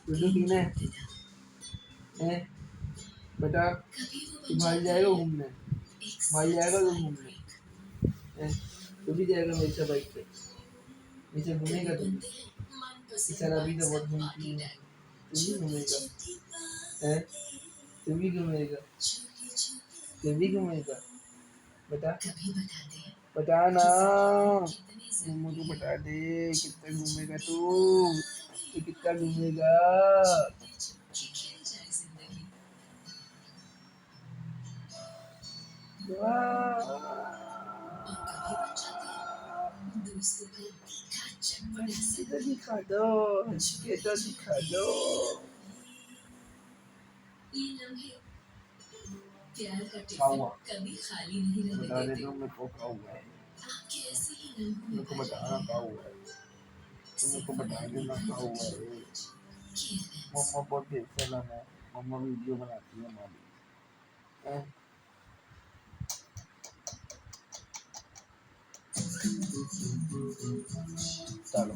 लड्डू पीना है बेटा? तू भाई जाएगा घूमने? भाई जाएगा तो घूमने हैं? तू भी जाएगा मेरे से बाइक पे? मेरे से घूमेगा तू? इशारा अभी तो बहुत घूमती है। तू भी घूमेगा हैं? तू भी घूमेगा? तू भी घूमेगा बेटा? बता ना, मुझे बता दे कितना घूमेगा तू? तू कितना घूमेगा? तो दिखा दो, ये तो दिखा दो। क्या हुआ? बता दे दो मेरे को क्या हुआ है। मेरे को बताना क्या हुआ है। तो मेरे को बता देना क्या हुआ है। मम्मा बहुत टेंशन है। मम्मा वीडियो बनाती है हमारी। चलो।